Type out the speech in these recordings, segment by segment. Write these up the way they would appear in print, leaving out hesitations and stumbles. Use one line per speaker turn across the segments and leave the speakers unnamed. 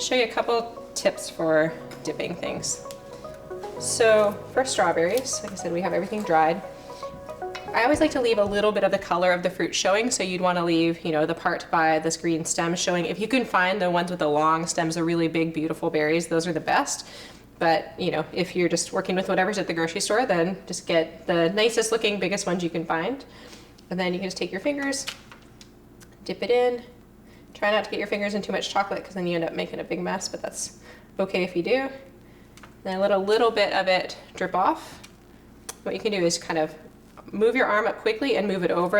show you a couple tips for dipping things. So for strawberries, like I said, we have everything dried. I always like to leave a little bit of the color of the fruit showing, so you'd want to leave, you know, the part by this green stem showing. If you can find the ones with the long stems, the really big, beautiful berries, those are the best. But, you know, if you're just working with whatever's at the grocery store, then just get the nicest looking, biggest ones you can find. And then you can just take your fingers, dip it in. Try not to get your fingers in too much chocolate because then you end up making a big mess, but that's okay if you do. Then let a little bit of it drip off. What you can do is kind of move your arm up quickly and move it over.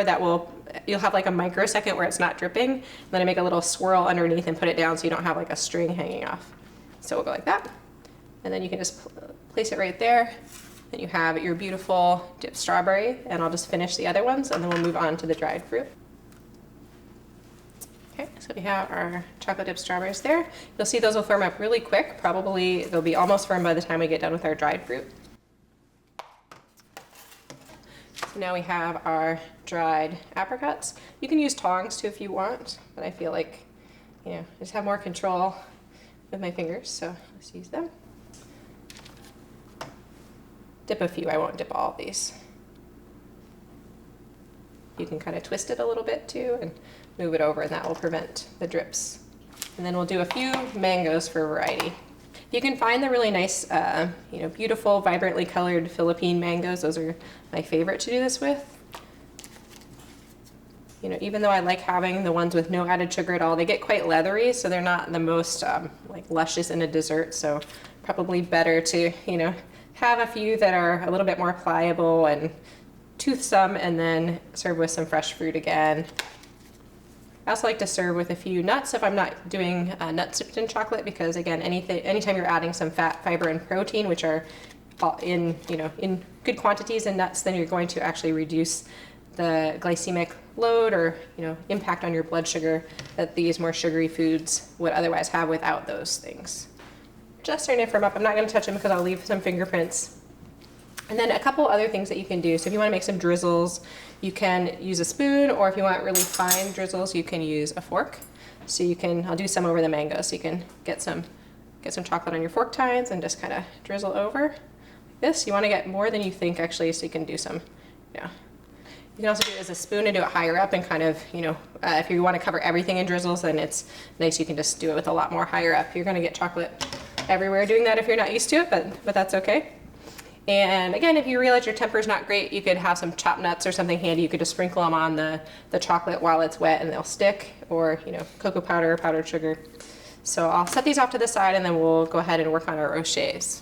You'll have like a microsecond where it's not dripping. Then I make a little swirl underneath and put it down so you don't have like a string hanging off. So we'll go like that. And then you can just place it right there. Then you have your beautiful dipped strawberry, and I'll just finish the other ones and then we'll move on to the dried fruit. Okay, so we have our chocolate dipped strawberries there. You'll see those will firm up really quick. Probably they'll be almost firm by the time we get done with our dried fruit. So now we have our dried apricots. You can use tongs too if you want, but I feel like, you know, I just have more control with my fingers, so let's use them. Dip a few, I won't dip all of these. You can kind of twist it a little bit too and move it over, and that will prevent the drips. And then we'll do a few mangoes for variety. You can find the really nice, you know, beautiful, vibrantly colored Philippine mangoes. Those are my favorite to do this with. You know, even though I like having the ones with no added sugar at all, they get quite leathery, so they're not the most like luscious in a dessert. So probably better to, you know, have a few that are a little bit more pliable and toothsome, and then serve with some fresh fruit again. I also like to serve with a few nuts if I'm not doing nuts dipped in chocolate, because again, anytime you're adding some fat, fiber, and protein, which are in good quantities in nuts, then you're going to actually reduce the glycemic load or impact on your blood sugar that these more sugary foods would otherwise have without those things. Just starting to firm up. I'm not going to touch them because I'll leave some fingerprints. And then a couple other things that you can do. So if you want to make some drizzles, you can use a spoon, or if you want really fine drizzles, you can use a fork. So I'll do some over the mango, so you can get some chocolate on your fork tines and just kind of drizzle over like this. You want to get more than you think actually, so you can do some, You can also do it as a spoon and do it higher up, and kind of, if you want to cover everything in drizzles, then it's nice. You can just do it with a lot more higher up. You're going to get chocolate everywhere doing that if you're not used to it, but that's okay. And again, if you realize your temper is not great, you could have some chopped nuts or something handy. You could just sprinkle them on the chocolate while it's wet and they'll stick, or cocoa powder or powdered sugar. So I'll set these off to the side, and then we'll go ahead and work on our rochers.